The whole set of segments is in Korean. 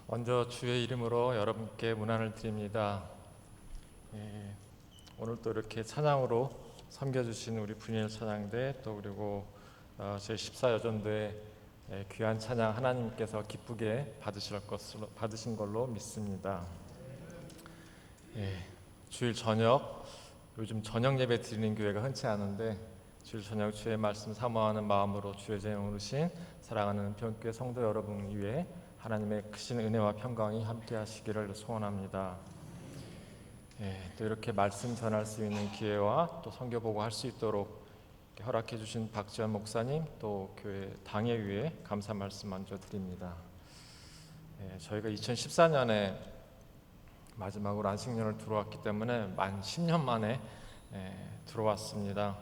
먼저 주의 이름으로 여러분께 문안을 드립니다. 예, 오늘 또 이렇게 찬양으로 섬겨주신 우리 분일 찬양대 또 그리고 제14여전도의 귀한 찬양 하나님께서 기쁘게 받으신 걸로 믿습니다. 주일 저녁, 요즘 저녁 예배 드리는 교회가 흔치 않은데 주일 저녁 주의 말씀 사모하는 마음으로 주의 제명 오르신 사랑하는 은평교회 성도 여러분 위에 하나님의 크신 은혜와 평강이 함께 하시기를 소원합니다. 또 이렇게 말씀 전할 수 있는 기회와 또 선교 보고 할 수 있도록 허락해 주신 박지원 목사님 또 교회 당회 위에 감사 말씀 먼저 드립니다. 저희가 2014년에 마지막으로 안식년을 들어왔기 때문에 만 10년 만에 들어왔습니다.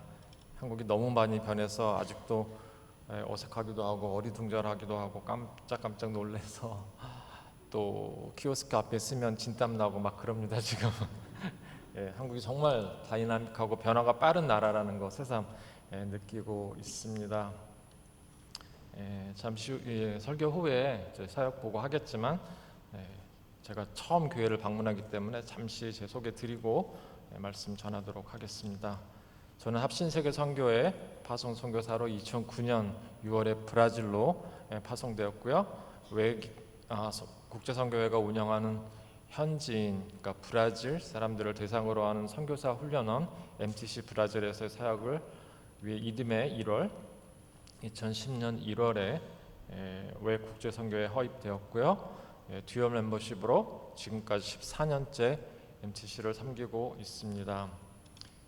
한국이 너무 많이 변해서 아직도 어색하기도 하고 어리둥절하기도 하고 깜짝 놀래서 또 키오스크 앞에 쓰면 진땀 나고 막 그럽니다 지금. 한국이 정말 다이나믹하고 변화가 빠른 나라라는 거 새삼 느끼고 있습니다. 잠시 후 설교 후에 사역 보고 하겠지만 제가 처음 교회를 방문하기 때문에 잠시 제 소개 드리고 말씀 전하도록 하겠습니다. 저는 합신세계 선교회 파송 선교사로 2009년 6월에 브라질로 파송되었고요. 국제선교회가 운영하는 현지인, 그러니까 브라질 사람들을 대상으로 하는 선교사 훈련원 MTC 브라질에서의 사역을 위해 이듬해 1월 2010년 1월에 외 국제선교회에 허입되었고요. 듀얼 멤버십으로 지금까지 14년째 MTC를 섬기고 있습니다.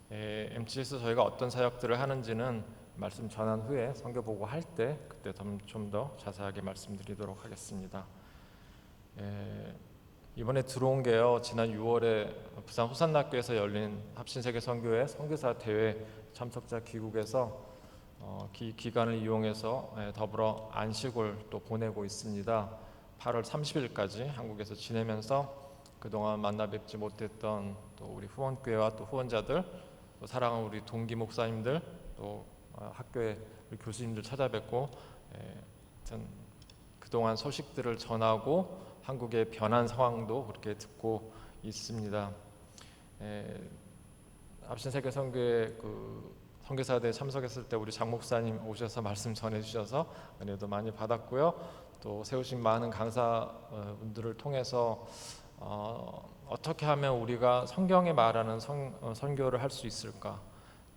MTC에서 저희가 어떤 사역들을 하는지는 말씀 전한 후에 선교 보고 할 때 그때 좀 더 자세하게 말씀드리도록 하겠습니다. 이번에 들어온 게요, 지난 6월에 부산 호산학교에서 열린 합신세계 선교회 선교사 대회 참석자 귀국에서 기간을 이용해서 더불어 안식을 또 보내고 있습니다. 8월 30일까지 한국에서 지내면서 그동안 만나 뵙지 못했던 또 우리 후원교회와 또 후원자들, 또 사랑하는 우리 동기 목사님들, 또 학교의 우리 교수님들 찾아뵙고 그동안 소식들을 전하고 한국의 변한 상황도 그렇게 듣고 있습니다. 합신세계 선교회 선교사대에 참석했을 때 우리 장 목사님 오셔서 말씀 전해주셔서 은혜도 많이 받았고요. 또 세우신 많은 강사분들을 통해서 어떻게 하면 우리가 성경에 말하는 선교를 할 수 있을까?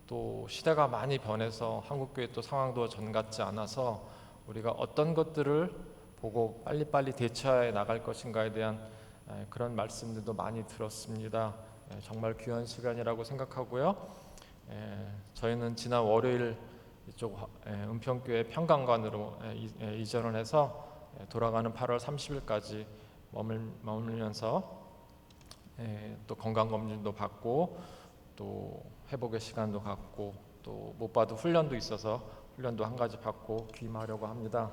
또 시대가 많이 변해서 한국교회 또 상황도 전 같지 않아서 우리가 어떤 것들을 보고 빨리빨리 대처해 나갈 것인가에 대한 그런 말씀들도 많이 들었습니다. 정말 귀한 시간이라고 생각하고요. 저희는 지난 월요일 이쪽 은평교회 평강관으로 이전을 해서 돌아가는 8월 30일까지 머물면서 또 건강검진도 받고 또 회복의 시간도 갖고 또 못 봐도 훈련도 있어서 훈련도 한 가지 받고 귀임하려고 합니다.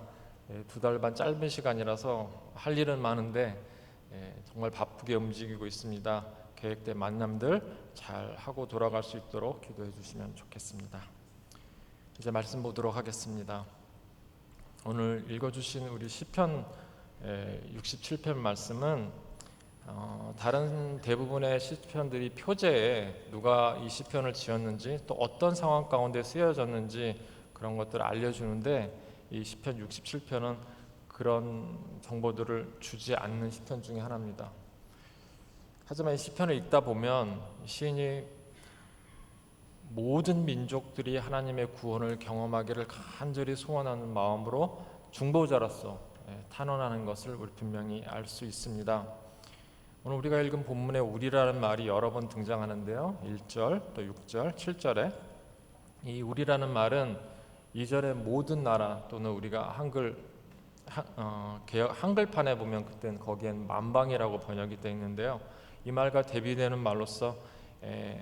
2달 반 짧은 시간이라서 할 일은 많은데 정말 바쁘게 움직이고 있습니다. 계획된 만남들 잘 하고 돌아갈 수 있도록 기도해 주시면 좋겠습니다. 이제 말씀 보도록 하겠습니다. 오늘 읽어주신 우리 시편 67편 말씀은 다른 대부분의 시편들이 표제에 누가 이 시편을 지었는지 또 어떤 상황 가운데 쓰여졌는지 그런 것들을 알려주는데 이 시편 67편은 그런 정보들을 주지 않는 시편 중에 하나입니다. 하지만 이 시편을 읽다 보면 시인이 모든 민족들이 하나님의 구원을 경험하기를 간절히 소원하는 마음으로 중보자로서 탄원하는 것을 우리 분명히 알 수 있습니다. 오늘 우리가 읽은 본문에 우리라는 말이 여러 번 등장하는데요. 1절, 또 6절, 7절에 이 우리라는 말은 2절의 모든 나라 또는 우리가 한글판에 보면 그땐 거기엔 만방이라고 번역이 되어 있는데요. 이 말과 대비되는 말로서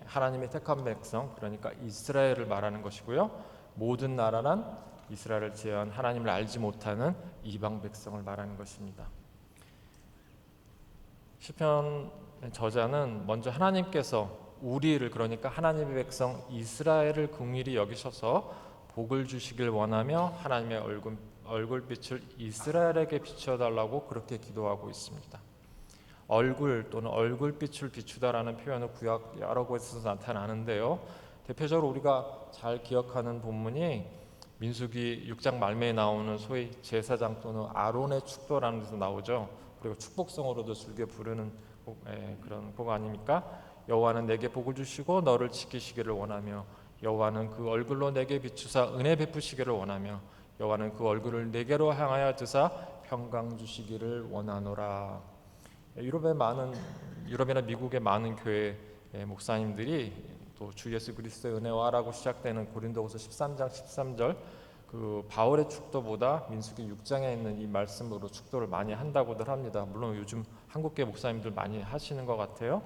하나님의 택한 백성, 그러니까 이스라엘을 말하는 것이고요. 모든 나라란 이스라엘을 제외한 하나님을 알지 못하는 이방 백성을 말하는 것입니다. 시편 저자는 먼저 하나님께서 우리를, 그러니까 하나님의 백성 이스라엘을 긍휼히 여기셔서 복을 주시길 원하며 하나님의 얼굴빛을 이스라엘에게 비춰달라고 그렇게 기도하고 있습니다. 얼굴 또는 얼굴빛을 비추다라는 표현은 구약 여러 곳에서 나타나는데요. 대표적으로 우리가 잘 기억하는 본문이 민수기 6장 말미에 나오는 소위 제사장 또는 아론의 축도라는 데서 나오죠. 그리고 축복성으로도 즐겨 부르는 그런 곡 아닙니까? 여호와는 내게 복을 주시고 너를 지키시기를 원하며 여호와는 그 얼굴로 내게 비추사 은혜 베푸시기를 원하며 여호와는 그 얼굴을 내게로 향하여 드사 평강 주시기를 원하노라. 유럽이나 미국의 많은 교회 목사님들이 또 주 예수 그리스도의 은혜와라고 시작되는 고린도후서 13장 13절 그 바울의 축도보다 민수기 6장에 있는 이 말씀으로 축도를 많이 한다고들 합니다. 물론 요즘 한국계 목사님들 많이 하시는 것 같아요.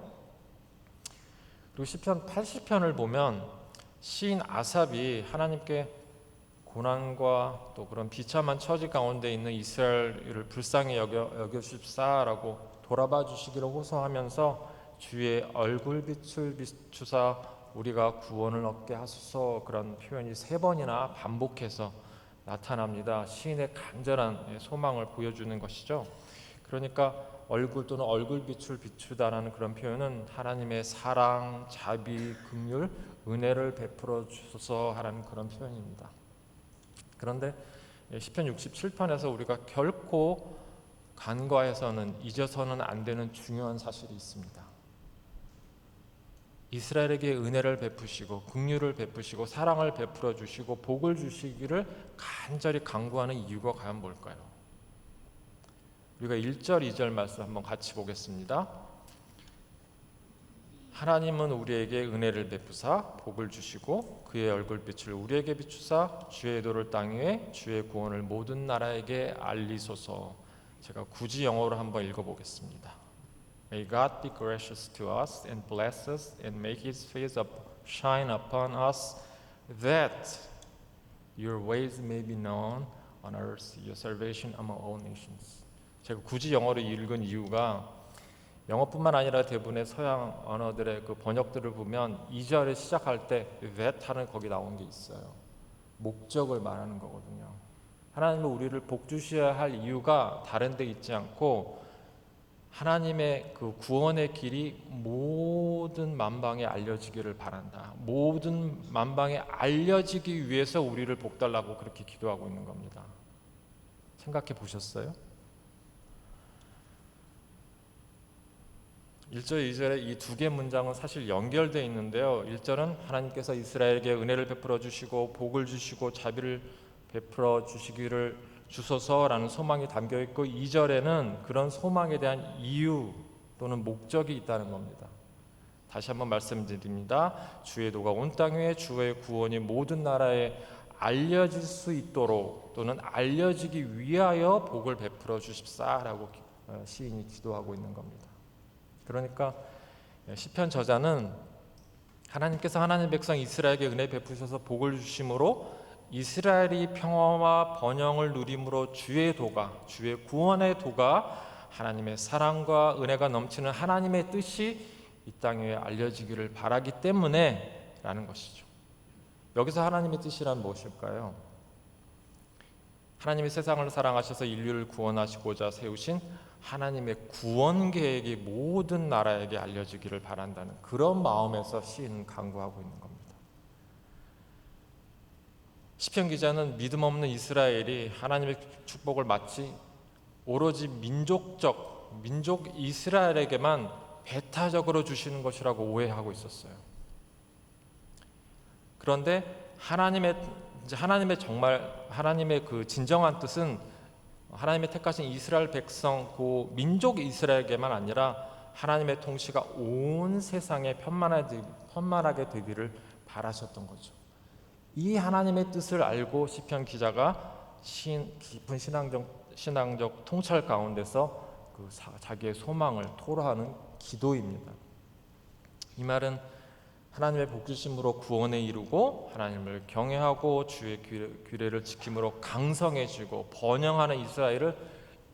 그리고 시편 80편을 보면 시인 아삽이 하나님께 고난과 또 그런 비참한 처지 가운데 있는 이스라엘을 불쌍히 여겨주십사라고 돌아봐 주시기를 호소하면서 주의 얼굴빛을 비추사 우리가 구원을 얻게 하소서 그런 표현이 3번이나 반복해서 나타납니다. 시인의 간절한 소망을 보여주는 것이죠. 그러니까 얼굴 또는 얼굴빛을 비추다라는 그런 표현은 하나님의 사랑, 자비, 긍휼, 은혜를 베풀어 주소서 하라는 그런 표현입니다. 그런데 시편 67편에서 우리가 결코 간과해서는 잊어서는 안 되는 중요한 사실이 있습니다. 이스라엘에게 은혜를 베푸시고 긍휼을 베푸시고 사랑을 베풀어 주시고 복을 주시기를 간절히 간구하는 이유가 과연 뭘까요? 우리가 1절, 2절 말씀 한번 같이 보겠습니다. 하나님은 우리에게 은혜를 베푸사 복을 주시고 그의 얼굴빛을 우리에게 비추사 주의 도를 땅 위에 주의 구원을 모든 나라에게 알리소서. 제가 굳이 영어로 한번 읽어보겠습니다. May God be gracious to us and bless us and make His face shine upon us, that your ways may be known on earth, your salvation among all nations. 제가 굳이 영어로 읽은 이유가 영어뿐만 아니라 대부분의 서양 언어들의 그 번역들을 보면 2절에 시작할 때 that 하는 거기 나온 게 있어요. 목적을 말하는 거거든요. 하나님은 우리를 복 주셔야 할 이유가 다른 데 있지 않고 하나님의 그 구원의 길이 모든 만방에 알려지기를 바란다. 모든 만방에 알려지기 위해서 우리를 복달라고 그렇게 기도하고 있는 겁니다. 생각해 보셨어요? 1절, 2절의 이 2개 문장은 사실 연결되어 있는데요. 1절은 하나님께서 이스라엘에게 은혜를 베풀어 주시고 복을 주시고 자비를 베풀어 주시기를 주소서라는 소망이 담겨 있고 2절에는 그런 소망에 대한 이유 또는 목적이 있다는 겁니다. 다시 한번 말씀드립니다. 주의 도가 온 땅 위에 주의 구원이 모든 나라에 알려질 수 있도록 또는 알려지기 위하여 복을 베풀어 주십사라고 시인이 기도하고 있는 겁니다. 그러니까 시편 저자는 하나님께서 하나님 백성 이스라엘에게 은혜 베푸셔서 복을 주심으로 이스라엘이 평화와 번영을 누림으로 주의 도가, 주의 구원의 도가 하나님의 사랑과 은혜가 넘치는 하나님의 뜻이 이 땅 위에 알려지기를 바라기 때문에 라는 것이죠. 여기서 하나님의 뜻이란 무엇일까요? 하나님이 세상을 사랑하셔서 인류를 구원하시고자 세우신 하나님의 구원 계획이 모든 나라에게 알려지기를 바란다는 그런 마음에서 시인은 간구하고 있는 겁니다. 시편 기자는 믿음 없는 이스라엘이 하나님의 축복을 마치 오로지 민족 이스라엘에게만 배타적으로 주시는 것이라고 오해하고 있었어요. 그런데 하나님의 그 진정한 뜻은 하나님의 택하신 이스라엘 백성, 그 민족 이스라엘에게만 아니라 하나님의 통치가 온 세상에 편만하게 되기를 바라셨던 거죠. 이 하나님의 뜻을 알고 시편 기자가 깊은 신앙적 통찰 가운데서 그 자기의 소망을 토로하는 기도입니다. 이 말은 하나님의 복주심으로 구원에 이루고 하나님을 경외하고 주의 규례를 지킴으로 강성해지고 번영하는 이스라엘을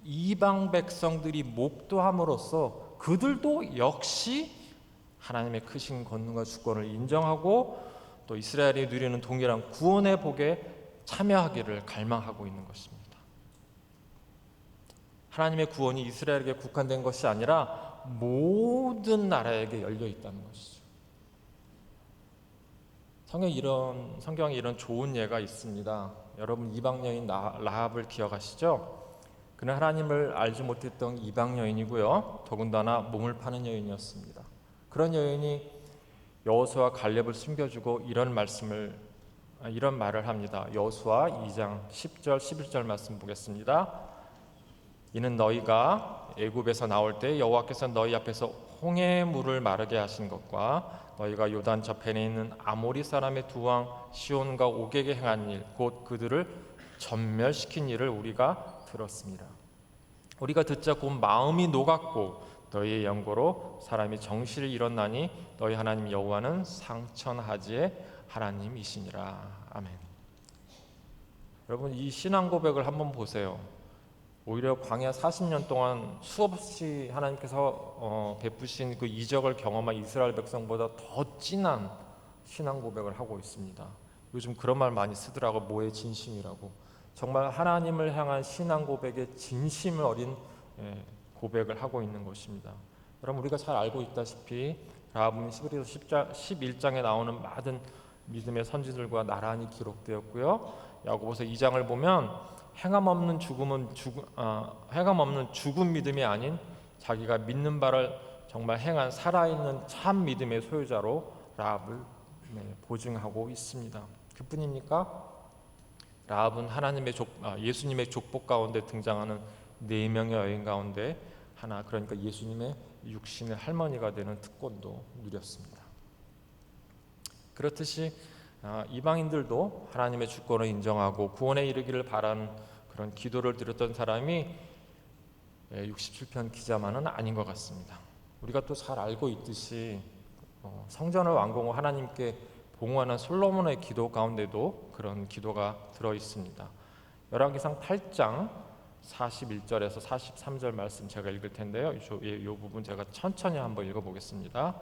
이방 백성들이 목도함으로써 그들도 역시 하나님의 크신 권능과 주권을 인정하고 또 이스라엘이 누리는 동일한 구원의 복에 참여하기를 갈망하고 있는 것입니다. 하나님의 구원이 이스라엘에게 국한된 것이 아니라 모든 나라에게 열려 있다는 것이죠. 성경에 이런 좋은 예가 있습니다. 여러분 이방 여인 라합을 기억하시죠? 그는 하나님을 알지 못했던 이방 여인이고요. 더군다나 몸을 파는 여인이었습니다. 그런 여인이 여호수아 갈렙을 숨겨주고 이런 말을 합니다. 여호수아 2장 10절 11절 말씀 보겠습니다. 이는 너희가 애굽에서 나올 때 여호와께서 너희 앞에서 홍해 물을 마르게 하신 것과 너희가 요단 저편에 있는 아모리 사람의 두 왕 시온과 옥에게 행한 일 곧 그들을 전멸시킨 일을 우리가 들었습니다. 우리가 듣자 곧 마음이 녹았고 너희의 연고로 사람이 정실을 잃었나니 너희 하나님 여호와는 상천하지의 하나님이시니라. 아멘. 여러분 이 신앙 고백을 한번 보세요. 오히려 광야 40년 동안 수없이 하나님께서 베푸신 그 이적을 경험한 이스라엘 백성보다 더 진한 신앙 고백을 하고 있습니다. 요즘 그런 말 많이 쓰더라고. 뭐의 진심이라고. 정말 하나님을 향한 신앙 고백의 진심을 어린 고백을 하고 있는 것입니다. 여러분 우리가 잘 알고 있다시피 라합은 11장에 나오는 많은 믿음의 선지들과 나란히 기록되었고요. 야고보서 2장을 보면 행함 없는 죽은 믿음이 아닌 자기가 믿는 바를 정말 행한 살아있는 참 믿음의 소유자로 라합을 보증하고 있습니다. 그뿐입니까? 라합은 예수님의 족복 가운데 등장하는 4명의 여인 가운데 하나, 그러니까 예수님의 육신의 할머니가 되는 특권도 누렸습니다. 그렇듯이 이방인들도 하나님의 주권을 인정하고 구원에 이르기를 바라는 그런 기도를 드렸던 사람이 67편 기자만은 아닌 것 같습니다. 우리가 또 잘 알고 있듯이 성전을 완공하고 하나님께 봉헌한 솔로몬의 기도 가운데도 그런 기도가 들어 있습니다. 열왕기상 8장 41절에서 43절 말씀 제가 읽을 텐데요. 이 부분 제가 천천히 한번 읽어보겠습니다.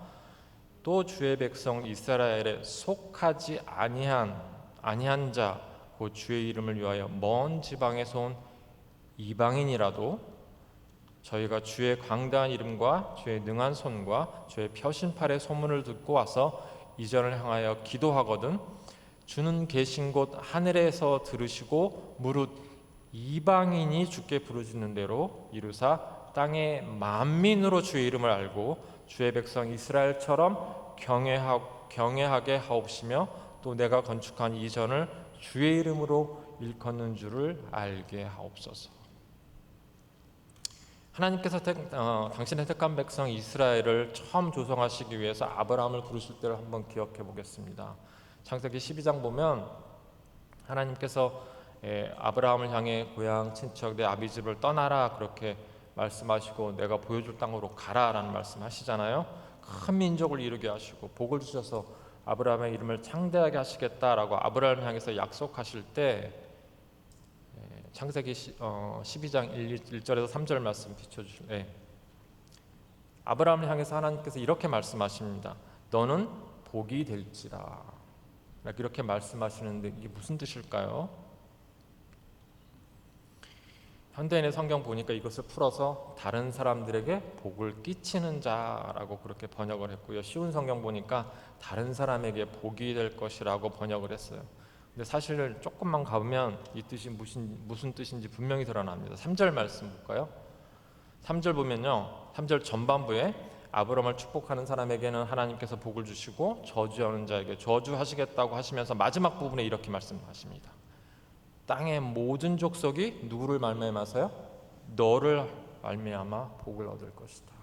또 주의 백성 이스라엘에 속하지 아니한 자 곧 주의 이름을 위하여 먼 지방에서 온 이방인이라도 저희가 주의 광대한 이름과 주의 능한 손과 주의 펴신팔의 소문을 듣고 와서 이전을 향하여 기도하거든 주는 계신 곳 하늘에서 들으시고 무릇 이방인이 주께 부르짖는 대로 이루사 땅의 만민으로 주의 이름을 알고 주의 백성 이스라엘처럼 경외하게 하옵시며 또 내가 건축한 이 전을 주의 이름으로 일컫는 줄을 알게 하옵소서. 하나님께서 당신의 택한 백성 이스라엘을 처음 조성하시기 위해서 아브라함을 부르실 때를 한번 기억해 보겠습니다. 창세기 12장 보면 하나님께서 아브라함을 향해 고향 친척 내 아비 집을 떠나라 그렇게 말씀하시고 내가 보여줄 땅으로 가라라는 말씀하시잖아요. 큰 민족을 이루게 하시고 복을 주셔서 아브라함의 이름을 창대하게 하시겠다라고 아브라함을 향해서 약속하실 때 창세기 12장 1절에서 3절 말씀 비춰주시면 아브라함을 향해서 하나님께서 이렇게 말씀하십니다. 너는 복이 될지라. 이렇게 말씀하시는데 이게 무슨 뜻일까요? 현대인의 성경 보니까 이것을 풀어서 다른 사람들에게 복을 끼치는 자라고 그렇게 번역을 했고요. 쉬운 성경 보니까 다른 사람에게 복이 될 것이라고 번역을 했어요. 근데 사실 조금만 가보면 이 뜻이 무슨 뜻인지 분명히 드러납니다. 3절 말씀 볼까요? 3절 보면요. 3절 전반부에 아브라함을 축복하는 사람에게는 하나님께서 복을 주시고 저주하는 자에게 저주하시겠다고 하시면서 마지막 부분에 이렇게 말씀하십니다. 땅의 모든 족속이 누구를 말미암아서요? 너를 말미암아 복을 얻을 것이다.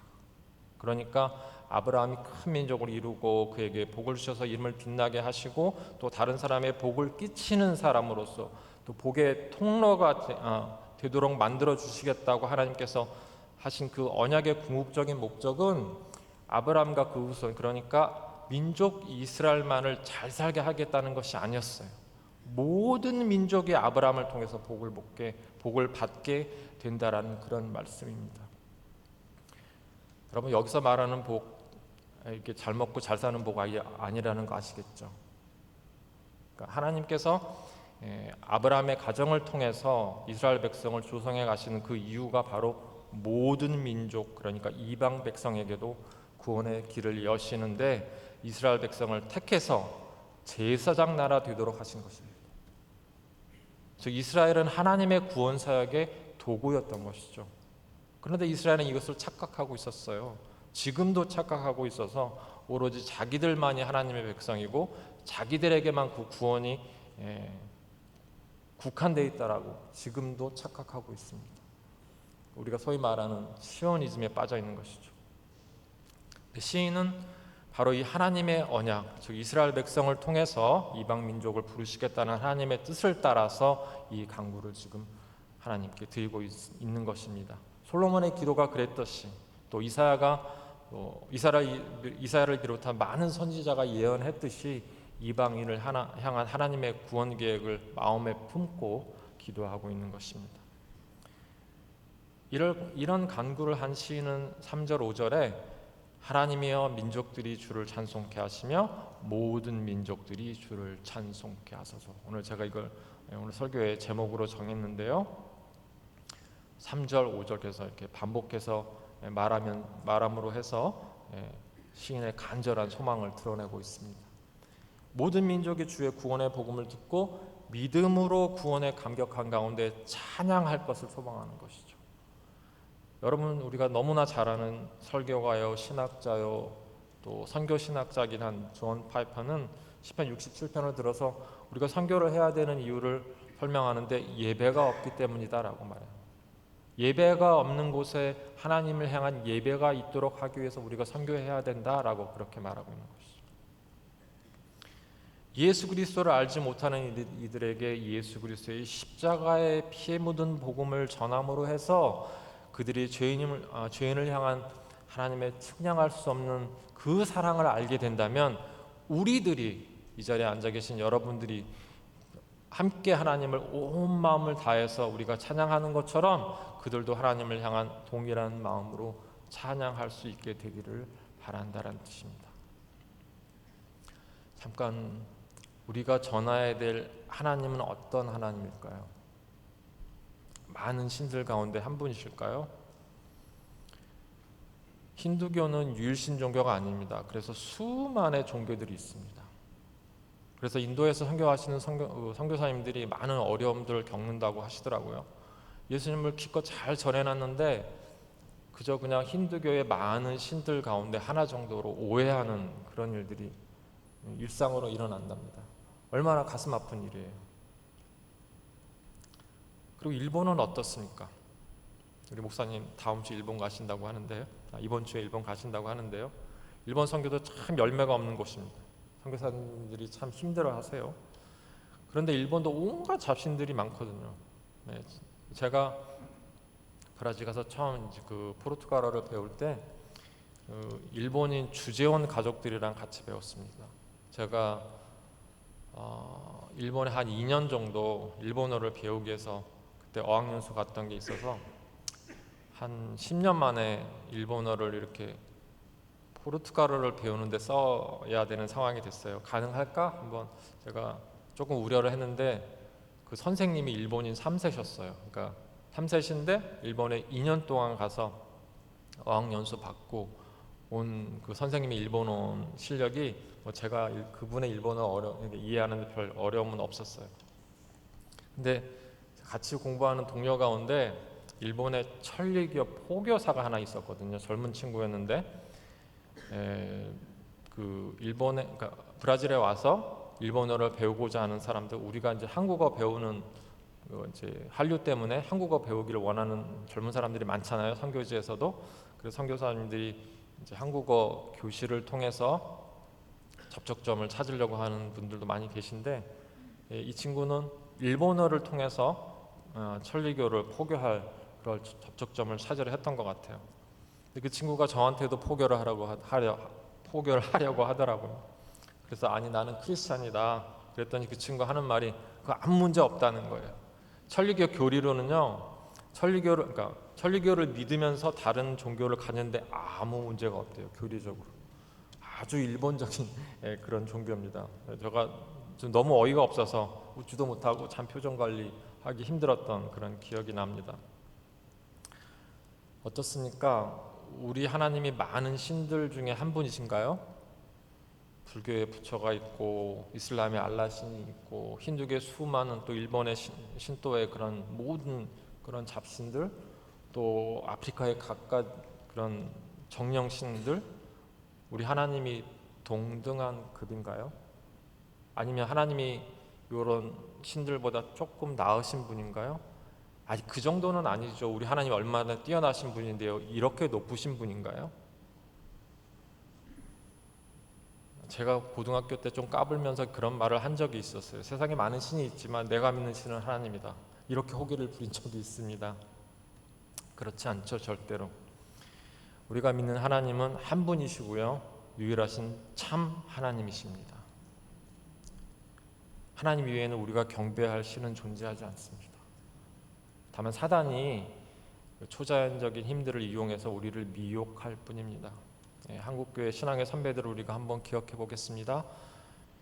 그러니까 아브라함이 큰 민족을 이루고 그에게 복을 주셔서 이름을 빛나게 하시고 또 다른 사람의 복을 끼치는 사람으로서 또 복의 통로가 되도록 만들어 주시겠다고 하나님께서 하신 그 언약의 궁극적인 목적은 아브라함과 그 후손 그러니까 민족 이스라엘만을 잘 살게 하겠다는 것이 아니었어요. 모든 민족이 아브라함을 통해서 복을 받게 된다라는 그런 말씀입니다. 여러분 여기서 말하는 복 이렇게 잘 먹고 잘 사는 복 아니라는 거 아시겠죠? 그러니까 하나님께서 아브라함의 가정을 통해서 이스라엘 백성을 조성해 가시는 그 이유가 바로 모든 민족, 그러니까 이방 백성에게도 구원의 길을 여시는데 이스라엘 백성을 택해서 제사장 나라 되도록 하신 것입니다. 즉 이스라엘은 하나님의 구원 사역의 도구였던 것이죠. 그런데 이스라엘은 이것을 착각하고 있었어요. 지금도 착각하고 있어서 오로지 자기들만이 하나님의 백성이고 자기들에게만 그 구원이 국한되어 있다라고 지금도 착각하고 있습니다. 우리가 소위 말하는 시오니즘에 빠져 있는 것이죠. 시인은 바로 이 하나님의 언약, 즉 이스라엘 백성을 통해서 이방 민족을 부르시겠다는 하나님의 뜻을 따라서 이 간구를 지금 하나님께 드리고 있는 것입니다. 솔로몬의 기도가 그랬듯이 또 이사야를 비롯한 많은 선지자가 예언했듯이 이방인을 향한 하나님의 구원 계획을 마음에 품고 기도하고 있는 것입니다. 이런 간구를 한 시인은 3절 5절에 하나님이여 민족들이 주를 찬송케 하시며 모든 민족들이 주를 찬송케 하소서. 오늘 제가 이걸 오늘 설교의 제목으로 정했는데요. 3절 5절에서 이렇게 반복해서 말함으로 해서 시인의 간절한 소망을 드러내고 있습니다. 모든 민족이 주의 구원의 복음을 듣고 믿음으로 구원에 감격한 가운데 찬양할 것을 소망하는 것이죠. 여러분, 우리가 너무나 잘 아는 설교가요, 신학자요, 또 선교 신학자긴 한 존 파이퍼는 시편 67편을 들어서 우리가 선교를 해야 되는 이유를 설명하는데 예배가 없기 때문이다라고 말해요. 예배가 없는 곳에 하나님을 향한 예배가 있도록 하기 위해서 우리가 선교해야 된다라고 그렇게 말하고 있는 것이죠. 예수 그리스도를 알지 못하는 이들에게 예수 그리스도의 십자가의 피에 묻은 복음을 전함으로 해서 그들이 죄인을 향한 하나님의 측량할 수 없는 그 사랑을 알게 된다면 우리들이 이 자리에 앉아 계신 여러분들이 함께 하나님을 온 마음을 다해서 우리가 찬양하는 것처럼 그들도 하나님을 향한 동일한 마음으로 찬양할 수 있게 되기를 바란다는 뜻입니다. 잠깐 우리가 전해야 될 하나님은 어떤 하나님일까요? 많은 신들 가운데 한 분이실까요? 힌두교는 유일신 종교가 아닙니다. 그래서 수많은 종교들이 있습니다. 그래서 인도에서 선교하시는 선교사님들이 많은 어려움들을 겪는다고 하시더라고요. 예수님을 기껏 잘 전해놨는데 그저 그냥 힌두교의 많은 신들 가운데 하나 정도로 오해하는 그런 일들이 일상으로 일어난답니다. 얼마나 가슴 아픈 일이에요. 그리고 일본은 어떻습니까? 우리 목사님 다음 주 일본 가신다고 하는데요. 이번 주에 일본 가신다고 하는데요. 일본 선교도 참 열매가 없는 곳입니다. 선교사님들이 참 힘들어하세요. 그런데 일본도 온갖 잡신들이 많거든요. 제가 브라질 가서 처음 그 포르투갈어를 배울 때 일본인 주재원 가족들이랑 같이 배웠습니다. 제가 일본에 한 2년 정도 일본어를 배우기 위해서 그때 어학연수 갔던 게 있어서 한 10년 만에 일본어를 이렇게 포르투갈어를 배우는데 써야 되는 상황이 됐어요. 가능할까? 한번 제가 조금 우려를 했는데 그 선생님이 일본인 3세셨어요. 그러니까 3세신데 일본에 2년 동안 가서 어학연수 받고 온 그 선생님의 일본어 실력이 제가 그분의 일본어 이해하는 데 별 어려움은 없었어요. 근데 같이 공부하는 동료 가운데 일본의 천리교 포교사가 하나 있었거든요. 젊은 친구였는데 그러니까 브라질에 와서 일본어를 배우고자 하는 사람들, 우리가 이제 한국어 배우는 이제 한류 때문에 한국어 배우기를 원하는 젊은 사람들이 많잖아요. 선교지에서도. 그래서 선교사님들이 이제 한국어 교실을 통해서 접촉점을 찾으려고 하는 분들도 많이 계신데 이 친구는 일본어를 통해서 천리교를 포교할 그런 접촉점을 찾으려 했던 것 같아요. 근데 그 친구가 저한테도 포교를 하려고 하더라고요. 그래서 아니 나는 크리스찬이다 그랬더니 그 친구가 하는 말이 그 아무 문제 없다는 거예요. 천리교 교리로는요, 천리교를 믿으면서 다른 종교를 가는데 아무 문제가 없대요. 교리적으로 아주 일본적인 그런 종교입니다. 좀 너무 어이가 없어서 웃지도 못하고 참 표정 관리하기 힘들었던 그런 기억이 납니다. 어떻습니까? 우리 하나님이 많은 신들 중에 한 분이신가요? 불교의 부처가 있고 이슬람의 알라신이 있고 힌두교의 수많은 또 일본의 신도의 그런 모든 그런 잡신들, 또 아프리카의 각각 그런 정령신들, 우리 하나님이 동등한 급인가요? 아니면 하나님이 이런 신들보다 조금 나으신 분인가요? 아직 그 정도는 아니죠. 우리 하나님 얼마나 뛰어나신 분인데요, 이렇게 높으신 분인가요? 제가 고등학교 때 좀 까불면서 그런 말을 한 적이 있었어요. 세상에 많은 신이 있지만 내가 믿는 신은 하나님이다, 이렇게 호기를 부린 적이 있습니다. 그렇지 않죠, 절대로. 우리가 믿는 하나님은 한 분이시고요, 유일하신 참 하나님이십니다. 하나님 외에는 우리가 경배할 신은 존재하지 않습니다. 다만 사단이 초자연적인 힘들을 이용해서 우리를 미혹할 뿐입니다. 한국교회 신앙의 선배들을 우리가 한번 기억해 보겠습니다.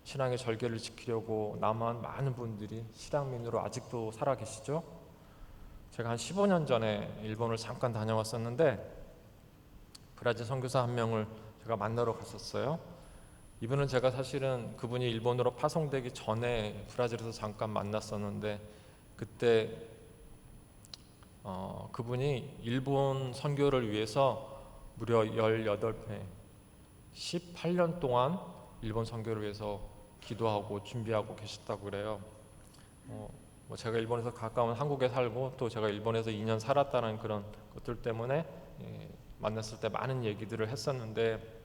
신앙의 절개를 지키려고 남한 많은 분들이 실향민으로 아직도 살아 계시죠. 제가 한 15년 전에 일본을 잠깐 다녀왔었는데 브라질 선교사 한 명을 제가 만나러 갔었어요. 이분은 제가 사실은 그분이 일본으로 파송되기 전에 브라질에서 잠깐 만났었는데, 그때 그분이 일본 선교를 위해서 무려 18회 18년 동안 일본 선교를 위해서 기도하고 준비하고 계셨다고 그래요. 제가 일본에서 가까운 한국에 살고 또 제가 일본에서 2년 살았다는 그런 것들 때문에 만났을 때 많은 얘기들을 했었는데,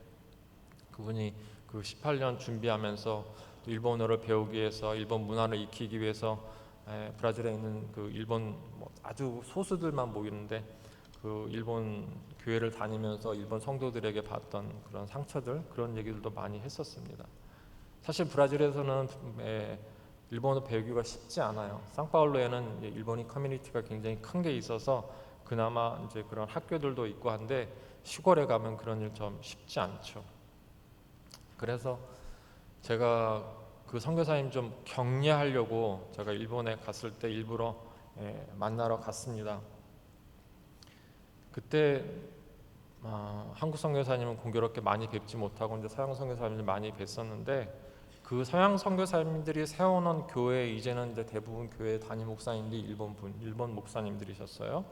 그분이 그 18년 준비하면서 또 일본어를 배우기 위해서, 일본 문화를 익히기 위해서 브라질에 있는 그 일본 아주 소수들만 모이는데 그 일본 교회를 다니면서 일본 성도들에게 봤던 그런 상처들, 그런 얘기들도 많이 했었습니다. 사실 브라질에서는 일본어 배우기가 쉽지 않아요. 상파울루에는 일본인 커뮤니티가 굉장히 큰 게 있어서 그나마 이제 그런 학교들도 있고 한데, 시골에 가면 그런 일 좀 쉽지 않죠. 그래서 제가 그 선교사님 좀 격려하려고 제가 일본에 갔을 때 일부러 만나러 갔습니다. 그때 한국 선교사님은 공교롭게 많이 뵙지 못하고 이제 서양 선교사님을 많이 뵀었는데, 그 서양 선교사님들이 세워놓은 교회, 이제는 이제 대부분 교회 담임 목사님들이 일본 목사님들이셨어요.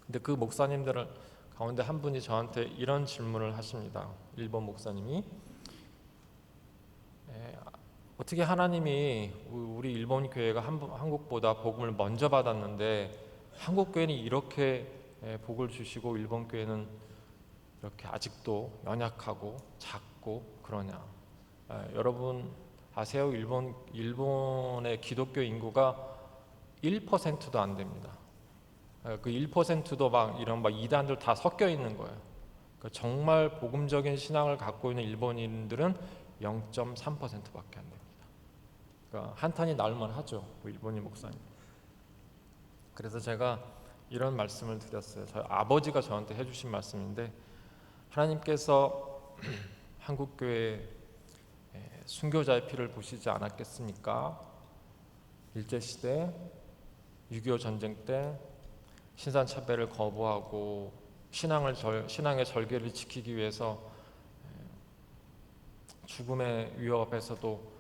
근데 그 목사님들 가운데 한 분이 저한테 이런 질문을 하십니다. 일본 목사님이 어떻게 하나님이 우리 일본 교회가 한국보다 복음을 먼저 받았는데 한국 교회는 이렇게 복을 주시고 일본 교회는 이렇게 아직도 연약하고 작고 그러냐? 여러분 아세요? 일본의 기독교 인구가 1%도 안 됩니다. 그 1%도 막 이런 이단들 다 섞여 있는 거예요. 그러니까 정말 복음적인 신앙을 갖고 있는 일본인들은 0.3%밖에 안 됩니다. 그러니까 한탄이 날만 하죠, 일본인 목사님. 그래서 제가 이런 말씀을 드렸어요. 저희 아버지가 저한테 해주신 말씀인데, 하나님께서 한국교회 순교자의 피를 보시지 않았겠습니까? 일제시대, 6.25 전쟁 때 신산차별을 거부하고 신앙의 절개를 지키기 위해서 죽음의 위협 앞에서도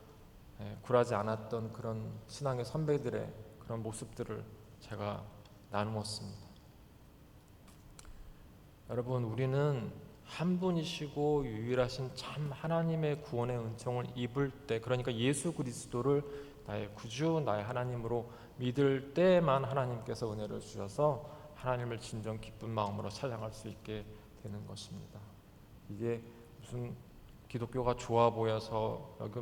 굴하지 않았던 그런 신앙의 선배들의 그런 모습들을 제가 나누었습니다. 여러분, 우리는 한 분이시고 유일하신 참 하나님의 구원의 은총을 입을 때, 그러니까 예수 그리스도를 나의 구주, 나의 하나님으로 믿을 때만 하나님께서 은혜를 주셔서 하나님을 진정 기쁜 마음으로 찬양할 수 있게 되는 것입니다. 이게 무슨 기독교가 좋아 보여서 여기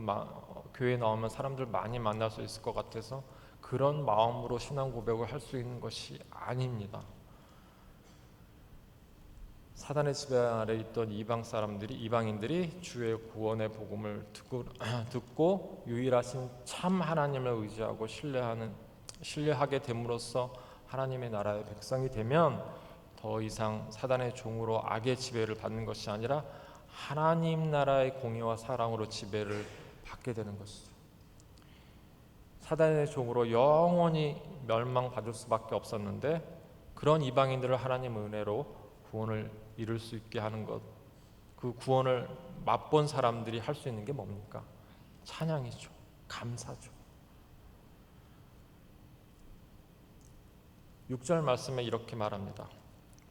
교회에 나오면 사람들 많이 만날 수 있을 것 같아서 그런 마음으로 신앙 고백을 할 수 있는 것이 아닙니다. 사단의 지배 아래 있던 이방인들이 주의 구원의 복음을 듣고 유일하신 참 하나님을 의지하고 신뢰하게 됨으로써 하나님의 나라의 백성이 되면 더 이상 사단의 종으로 악의 지배를 받는 것이 아니라 하나님 나라의 공의와 사랑으로 지배를 받게 되는 것이죠. 사단의 종으로 영원히 멸망받을 수밖에 없었는데 그런 이방인들을 하나님의 은혜로 구원을 이룰 수 있게 하는 것, 그 구원을 맛본 사람들이 할 수 있는 게 뭡니까? 찬양이죠. 감사죠. 6절 말씀에 이렇게 말합니다.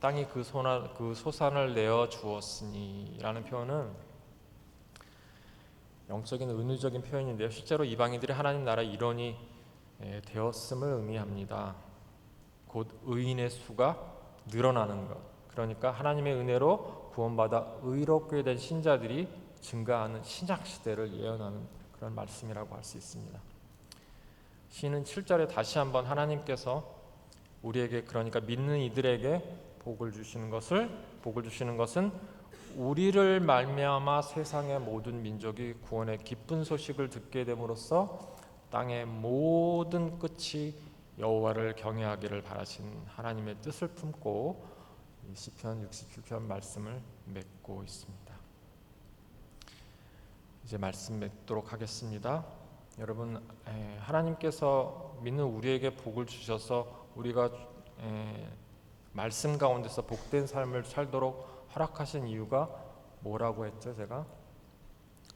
땅이 그 소산을 내어 주었으니 라는 표현은 영적인 은유적인 표현인데요, 실제로 이방인들이 하나님 나라의 일원이 되었음을 의미합니다. 곧 의인의 수가 늘어나는 것, 그러니까 하나님의 은혜로 구원받아 의롭게 된 신자들이 증가하는 신약 시대를 예언하는 그런 말씀이라고 할 수 있습니다. 시는 7절에 다시 한번 하나님께서 우리에게, 그러니까 믿는 이들에게 복을 주시는 것은 우리를 말미암아 세상의 모든 민족이 구원의 기쁜 소식을 듣게 됨으로써 땅의 모든 끝이 여호와를 경외하기를 바라신 하나님의 뜻을 품고 시편 67편 말씀을 맺고 있습니다. 이제 말씀 맺도록 하겠습니다. 여러분, 하나님께서 믿는 우리에게 복을 주셔서 우리가 말씀 가운데서 복된 삶을 살도록 허락하신 이유가 뭐라고 했죠? 제가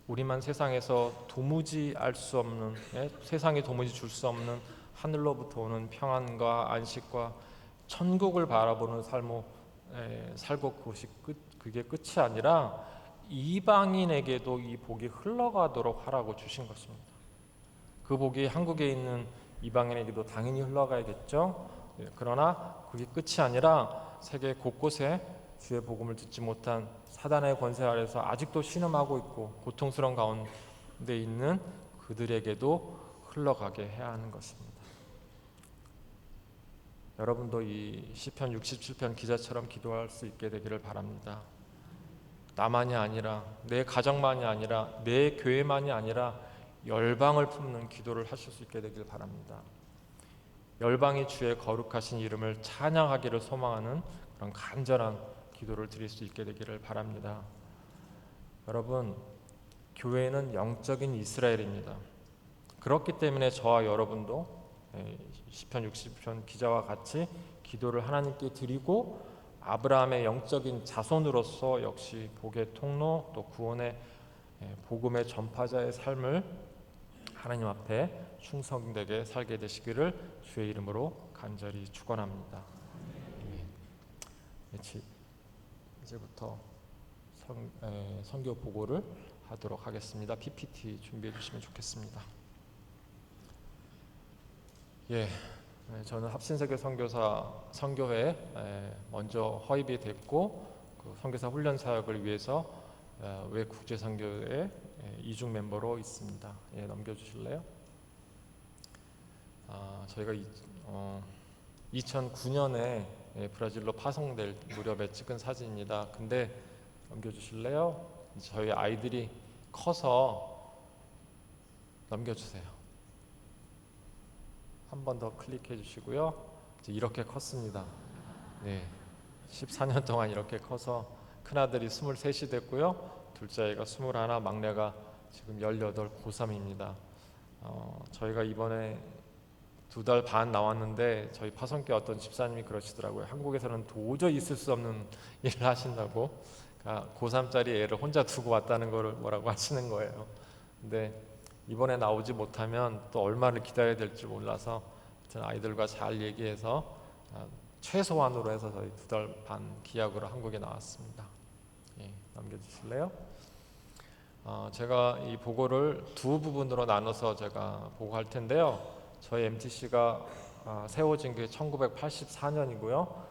우리만 세상에서 도무지 알 수 없는, 세상이 도무지 줄 수 없는 하늘로부터 오는 평안과 안식과 천국을 바라보는 삶을 살고 그게 끝이 아니라 이방인에게도 이 복이 흘러가도록 하라고 주신 것입니다. 그 복이 한국에 있는 이방인에게도 당연히 흘러가야겠죠. 그러나 그게 끝이 아니라 세계 곳곳에 주의 복음을 듣지 못한 사단의 권세 아래서 아직도 신음하고 있고 고통스러운 가운데 있는 그들에게도 흘러가게 해야 하는 것입니다. 여러분도 이 시편 67편 기자처럼 기도할 수 있게 되기를 바랍니다. 나만이 아니라, 내 가정만이 아니라, 내 교회만이 아니라 열방을 품는 기도를 하실 수 있게 되길 바랍니다. 열방이 주의 거룩하신 이름을 찬양하기를 소망하는 그런 간절한 기도를 드릴 수 있게 되기를 바랍니다. 여러분, 교회는 영적인 이스라엘입니다. 그렇기 때문에 저와 여러분도 시편 60편 기자와 같이 기도를 하나님께 드리고 아브라함의 영적인 자손으로서 역시 복의 통로, 또 구원의 복음의 전파자의 삶을 하나님 앞에 충성되게 살게 되시기를 주의 이름으로 간절히 축원합니다. 이제부터 선교 보고를 하도록 하겠습니다. PPT 준비해 주시면 좋겠습니다. 저는 합신세계 선교회 먼저 허입이 됐고 그 선교사 훈련 사역을 위해서 외국제선교회 이중 멤버로 있습니다. 넘겨주실래요? 저희가 2009년에 브라질로 파송될 무렵에 찍은 사진입니다. 근데 넘겨주실래요? 저희 아이들이 커서 넘겨주세요. 한 번 더 클릭해 주시고요. 이제 이렇게 컸습니다. 14년 동안 이렇게 커서 큰아들이 23이 됐고요. 둘째 아이가 21, 막내가 지금 18, 고3입니다. 저희가 이번에 2달 반 나왔는데 저희 파송교회 어떤 집사님이 그러시더라고요. 한국에서는 도저히 있을 수 없는 일을 하신다고. 그러니까 고3짜리 애를 혼자 두고 왔다는 걸 뭐라고 하시는 거예요. 근데 이번에 나오지 못하면 또 얼마를 기다려야 될지 몰라서 아이들과 잘 얘기해서 최소한으로 해서 저희 2달 반 기약으로 한국에 나왔습니다. 넘겨주실래요? 제가 이 보고를 두 부분으로 나눠서 제가 보고할 텐데요. 저희 MTC가 세워진 게 1984년이고요.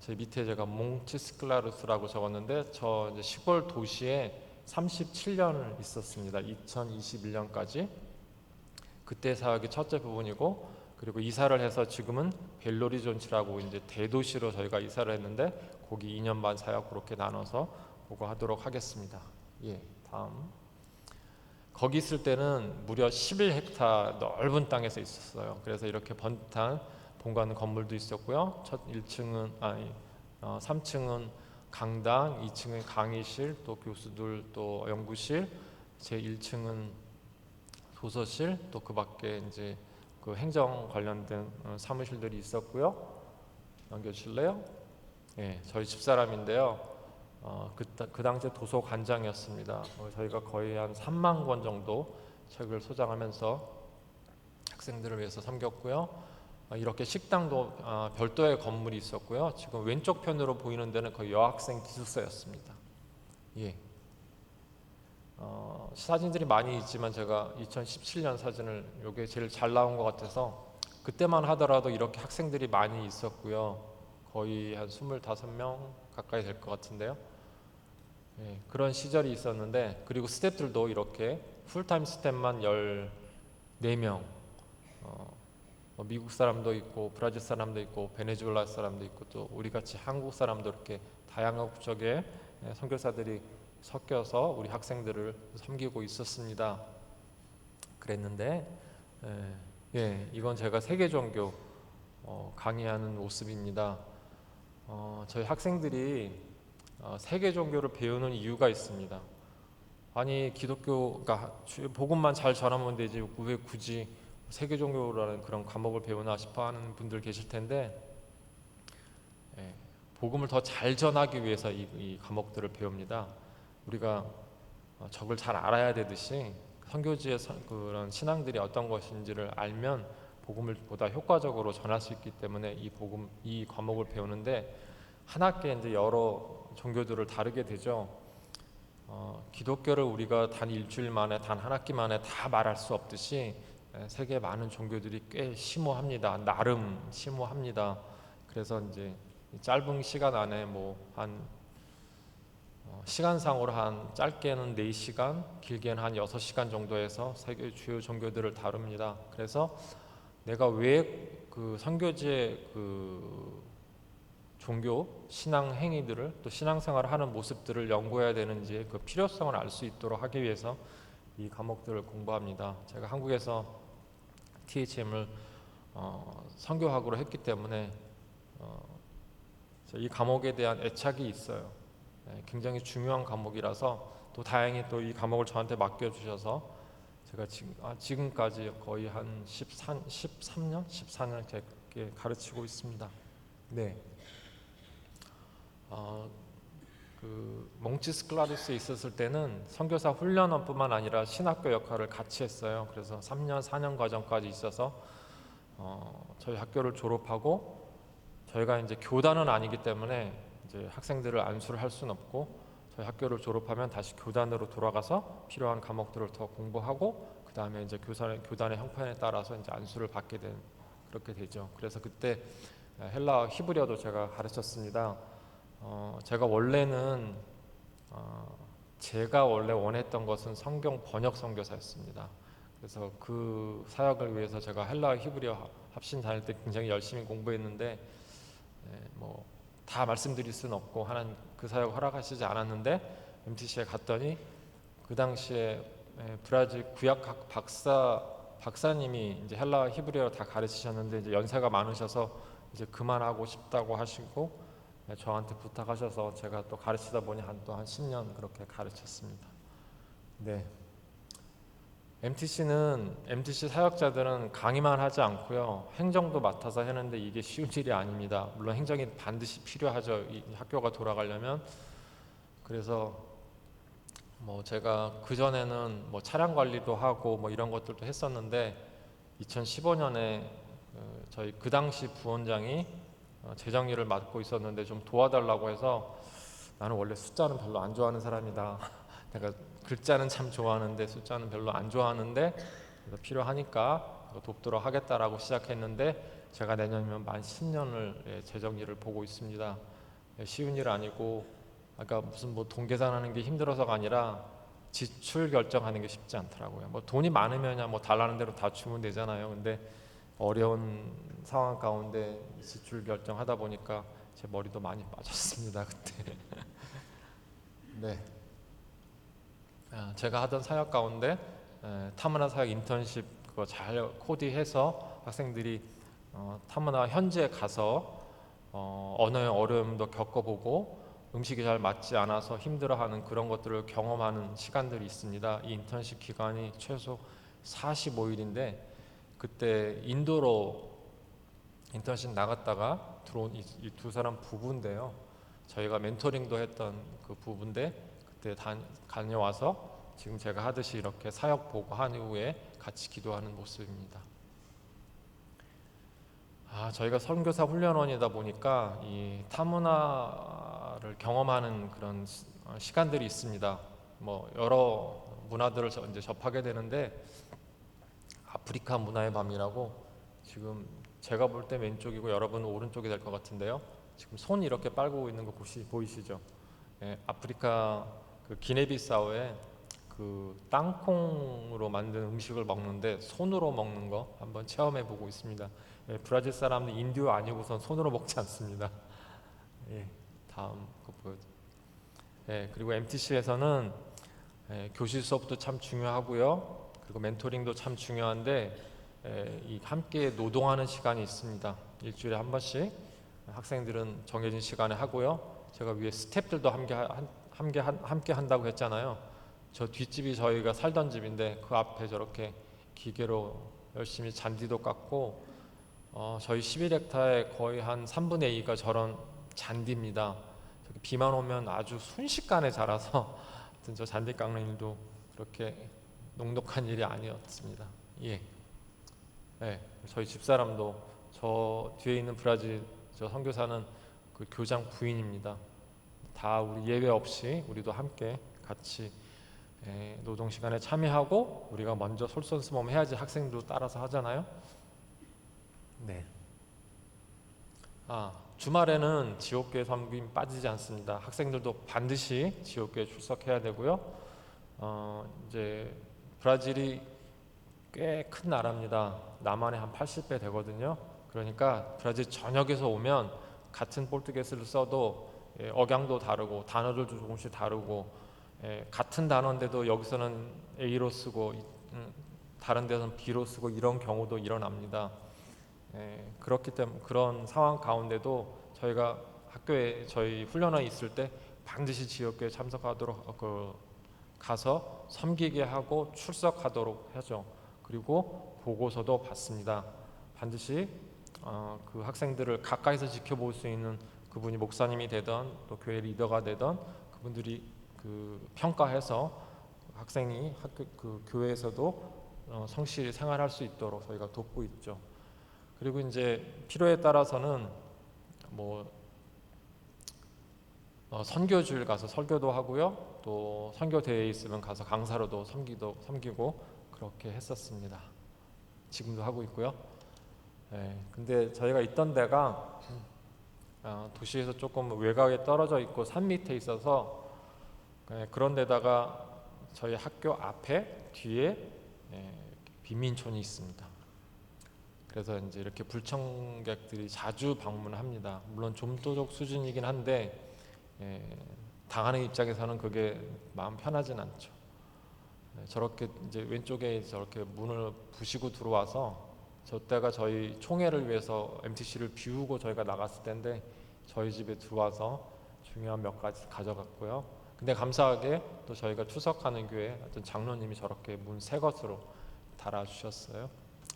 제 밑에 제가 몽치스클라루스라고 적었는데 저 이제 시골 도시에 37년을 있었습니다. 2021년까지. 그때 사역이 첫째 부분이고, 그리고 이사를 해서 지금은 벨로리존치라고 이제 대도시로 저희가 이사를 했는데 거기 2년 반 사역 그렇게 나눠서 보고하도록 하겠습니다. 다음. 거기 있을 때는 무려 11헥타 넓은 땅에서 있었어요. 그래서 이렇게 번듯한 본관 건물도 있었고요. 3층은 강당, 2층은 강의실, 또 교수들, 또 연구실, 제 1층은 도서실, 또 그 밖에 이제 그 행정 관련된 사무실들이 있었고요. 넘겨주실래요? 예, 저희 집사람인데요. 그 당시에 도서관장이었습니다. 저희가 거의 한 3만 권 정도 책을 소장하면서 학생들을 위해서 섬겼고요. 이렇게 식당도 별도의 건물이 있었고요. 지금 왼쪽 편으로 보이는 데는 거의 여학생 기숙사였습니다. 예. 사진들이 많이 있지만 제가 2017년 사진을 요게 제일 잘 나온 것 같아서 그때만 하더라도 이렇게 학생들이 많이 있었고요. 거의 한 25명 가까이 될 것 같은데요. 예, 그런 시절이 있었는데, 그리고 스태프들도 이렇게 풀타임 스태프만 14명, 미국 사람도 있고 브라질 사람도 있고 베네수엘라 사람도 있고 또 우리같이 한국 사람도 이렇게 다양한 국적의 선교사들이 섞여서 우리 학생들을 섬기고 있었습니다. 그랬는데 이건 제가 세계 종교 강의하는 모습입니다. 저희 학생들이 세계 종교를 배우는 이유가 있습니다. 아니 기독교가 복음만 잘 전하면 되지 왜 굳이 세계 종교라는 그런 과목을 배우나 싶어하는 분들 계실 텐데, 복음을 더 잘 전하기 위해서 이 과목들을 배웁니다. 우리가 적을 잘 알아야 되듯이 선교지의 그런 신앙들이 어떤 것인지를 알면 복음을 보다 효과적으로 전할 수 있기 때문에 이 과목을 배우는데, 한 학기에 이제 여러 종교들을 다르게 되죠. 기독교를 우리가 단 일주일 만에 단 한 학기 만에 다 말할 수 없듯이 세계 많은 종교들이 꽤 심오합니다. 나름 심오합니다. 그래서 이제 짧은 시간 안에 한 시간상으로 한 짧게는 4시간, 길게는 한 6시간 정도에서 세계 주요 종교들을 다룹니다. 그래서 내가 왜 그 선교지의 그 종교, 신앙 행위들을 또 신앙생활을 하는 모습들을 연구해야 되는지 그 필요성을 알 수 있도록 하기 위해서 이 과목들을 공부합니다. 제가 한국에서 THM을 선교학으로 했기 때문에 이 과목에 대한 애착이 있어요. 굉장히 중요한 과목이라서 또 다행히 또 이 과목을 저한테 맡겨주셔서 제가 지금까지 거의 한 13년? 14년 제게 가르치고 있습니다. 네. 그 몽치스 클라리스에 있었을 때는 선교사 훈련원뿐만 아니라 신학교 역할을 같이 했어요. 그래서 3년, 4년 과정까지 있어서 저희 학교를 졸업하고, 저희가 이제 교단은 아니기 때문에 이제 학생들을 안수를 할 수는 없고, 저희 학교를 졸업하면 다시 교단으로 돌아가서 필요한 과목들을 더 공부하고 그 다음에 이제 교단의 형편에 따라서 이제 안수를 받게 된 그렇게 되죠. 그래서 그때 헬라 히브리어도 제가 가르쳤습니다. 제가 원래는 제가 원래 원했던 것은 성경 번역 선교사였습니다. 그래서 그 사역을 위해서 제가 헬라 히브리어 합신 다닐 때 굉장히 열심히 공부했는데 다 말씀드릴 수는 없고 하나님 그 사역 허락하시지 않았는데, MTC에 갔더니 그 당시에 브라질 구약학 박사님이 이제 헬라 히브리어 다 가르치셨는데 이제 연세가 많으셔서 이제 그만하고 싶다고 하시고 저한테 부탁하셔서 제가 또 가르치다 보니 또 한 10년 그렇게 가르쳤습니다. 네. MTC 사역자들은 강의만 하지 않고요, 행정도 맡아서 하는데 이게 쉬운 일이 아닙니다. 물론 행정이 반드시 필요하죠, 이 학교가 돌아가려면. 그래서 제가 그 전에는 차량 관리도 하고 이런 것들도 했었는데, 2015년에 저희 그 당시 부원장이 재정 일을 맡고 있었는데 좀 도와달라고 해서, 나는 원래 숫자는 별로 안 좋아하는 사람이다. 내가 글자는 참 좋아하는데 숫자는 별로 안 좋아하는데 필요하니까 돕도록 하겠다라고 시작했는데, 제가 내년이면 만 10년을 재정 일을 보고 있습니다. 쉬운 일 아니고, 아까 무슨 돈 계산하는 게 힘들어서가 아니라 지출 결정하는 게 쉽지 않더라고요. 돈이 많으면 달라는 대로 다 주면 되잖아요. 근데 어려운 상황 가운데 지출 결정하다 보니까 제 머리도 많이 빠졌습니다, 그때. 네. 제가 하던 사역 가운데 타문화 사역 인턴십 그거 잘 코디해서 학생들이 타문화 현지에 가서 언어의 어려움도 겪어보고 음식이 잘 맞지 않아서 힘들어하는 그런 것들을 경험하는 시간들이 있습니다. 이 인턴십 기간이 최소 45일인데 그때 인도로 인턴십 나갔다가 들어온 이 두 사람 부부인데요. 저희가 멘토링도 했던 그 부부인데 그때 다녀와서 지금 제가 하듯이 이렇게 사역 보고한 이후에 같이 기도하는 모습입니다. 저희가 선교사 훈련원이다 보니까 이 타문화를 경험하는 그런 시간들이 있습니다. 뭐 여러 문화들을 이제 접하게 되는데 아프리카 문화의 밤이라고 지금 제가 볼 때 왼쪽이고 여러분은 오른쪽이 될 것 같은데요. 지금 손 이렇게 빨고 있는 거 보이시죠? 예, 아프리카 그 기네비사우에 그 땅콩으로 만든 음식을 먹는데 손으로 먹는 거 한번 체험해 보고 있습니다. 예, 브라질 사람은 인디오 아니고선 손으로 먹지 않습니다. 예, 다음 거 보여줘. 예, 그리고 MTC에서는 교실 수업도 참 중요하고요. 그리고 멘토링도 참 중요한데 이 함께 노동하는 시간이 있습니다. 일주일에 한 번씩 학생들은 정해진 시간에 하고요. 제가 위에 스태프들도 함께 한다고 했잖아요. 저 뒷집이 저희가 살던 집인데 그 앞에 저렇게 기계로 열심히 잔디도 깎고 저희 11헥타의 거의 한 3분의 2가 저런 잔디입니다. 비만 오면 아주 순식간에 자라서 하여튼 저 잔디 깎는 일도 그렇게 녹록한 일이 아니었습니다. 예. 네, 저희 집사람도 저 뒤에 있는 브라질 저 선교사는 그 교장 부인입니다. 다 우리 예외 없이 우리도 함께 같이 노동 시간에 참여하고 우리가 먼저 솔선수범 해야지 학생도 따라서 하잖아요. 네. 주말에는 지옥교회 섬김 빠지지 않습니다. 학생들도 반드시 지옥교회 출석해야 되고요. 이제 브라질이 꽤 큰 나라입니다. 남한의 한 80배 되거든요. 그러니까 브라질 전역에서 오면 같은 포르투게스를 써도 억양도 다르고 단어들도 조금씩 다르고 같은 단어인데도 여기서는 A로 쓰고 다른 데서는 B로 쓰고 이런 경우도 일어납니다. 그렇기 때문에 그런 상황 가운데도 저희가 학교에 저희 훈련원이 있을 때 반드시 지역교회 참석하도록 가서 섬기게 하고 출석하도록 하죠. 그리고 보고서도 받습니다. 반드시 그 학생들을 가까이서 지켜볼 수 있는 그분이 목사님이 되던 또 교회 리더가 되던 그분들이 그 평가해서 학생이 그 교회에서도 성실히 생활할 수 있도록 저희가 돕고 있죠. 그리고 이제 필요에 따라서는 뭐 선교주일 가서 설교도 하고요. 또 선교 대회에 있으면 가서 강사로도 섬기고 그렇게 했었습니다. 지금도 하고 있고요. 근데 저희가 있던 데가 도시에서 조금 외곽에 떨어져 있고 산 밑에 있어서 그런 데다가 저희 학교 앞에 뒤에 빈민촌이 있습니다. 그래서 이제 이렇게 불청객들이 자주 방문합니다. 물론 좀도적 수준이긴 한데 당하는 입장에서는 그게 마음 편하진 않죠. 저렇게 이제 왼쪽에 저렇게 문을 부시고 들어와서 저 때가 저희 총회를 위해서 MTC를 비우고 저희가 나갔을 때인데 저희 집에 들어와서 중요한 몇 가지 가져갔고요. 근데 감사하게 또 저희가 추석하는 교회 어떤 장로님이 저렇게 문 새 것으로 달아주셨어요.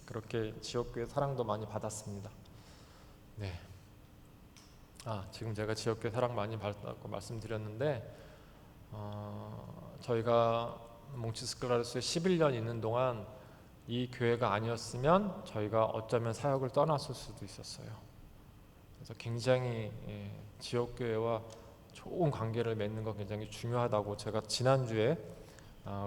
그렇게 지역교회 사랑도 많이 받았습니다. 네. 지금 제가 지역교회 사랑 많이 받았다고 말씀드렸는데 저희가 몽치스클라르스에 11년 있는 동안 이 교회가 아니었으면 저희가 어쩌면 사역을 떠났을 수도 있었어요. 그래서 굉장히 지역교회와 좋은 관계를 맺는 거 굉장히 중요하다고 제가 지난주에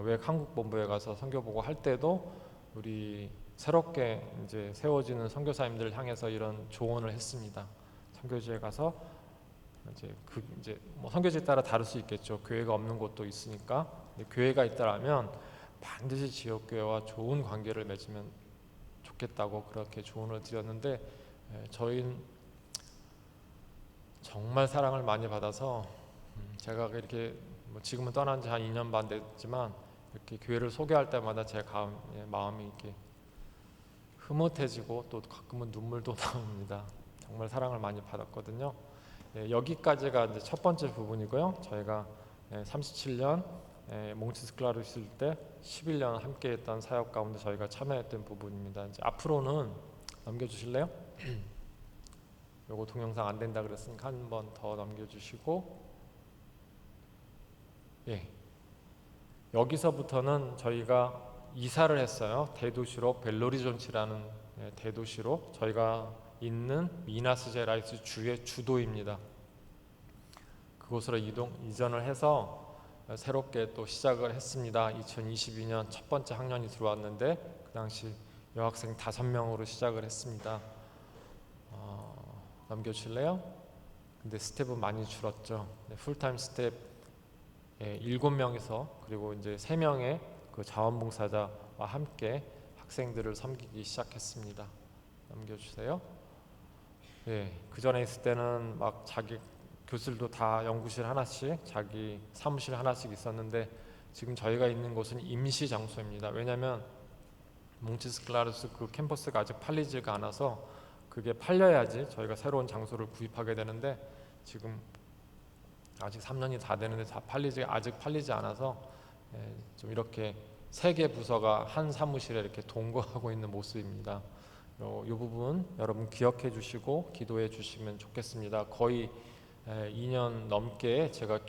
외 한국본부에 가서 선교보고 할 때도 우리 새롭게 이제 세워지는 선교사님들을 향해서 이런 조언을 했습니다. 선교지에 가서 이제 뭐 선교지에 따라 다를 수 있겠죠. 교회가 없는 곳도 있으니까. 교회가 있다라면 반드시 지역교회와 좋은 관계를 맺으면 좋겠다고 그렇게 조언을 드렸는데 저희는 정말 사랑을 많이 받아서 제가 이렇게 뭐 지금은 떠난 지 한 2년 반 됐지만 이렇게 교회를 소개할 때마다 제 마음이 이렇게 흐뭇해지고 또 가끔은 눈물도 나옵니다. 정말 사랑을 많이 받았거든요. 여기까지가 이제 첫 번째 부분이고요. 저희가 37년 몽치스클라르 있을 때 11년 함께했던 사역 가운데 저희가 참여했던 부분입니다. 이제 앞으로는 넘겨주실래요? 요거 동영상 안 된다 그랬으니까 한 번 더 넘겨주시고, 예, 여기서부터는 저희가 이사를 했어요. 대도시로 벨로리존치라는 대도시로 저희가 있는 미나스제라이스 주의 주도입니다. 그곳으로 이전을 해서 새롭게 또 시작을 했습니다. 2022년 첫 번째 학년이 들어왔는데 그 당시 여학생 5명으로 시작을 했습니다. 넘겨주실래요? 근데 스텝은 많이 줄었죠. 풀타임 스텝 7명에서 그리고 이제 3명의 그 자원봉사자와 함께 학생들을 섬기기 시작했습니다. 넘겨주세요. 예, 그 전에 있을 때는 막 자기 교수들도 다 연구실 하나씩, 자기 사무실 하나씩 있었는데 지금 저희가 있는 곳은 임시 장소입니다. 왜냐하면 몽치스클라르스 그 캠퍼스가 아직 팔리지가 않아서 그게 팔려야지 저희가 새로운 장소를 구입하게 되는데 지금 아직 3년이 다 되는데 아직 팔리지 않아서 좀 이렇게 3개 부서가 한 사무실에 이렇게 동거하고 있는 모습입니다. 이 부분 여러분 기억해 주시고 기도해 주시면 좋겠습니다. 거의 2년 넘게 제가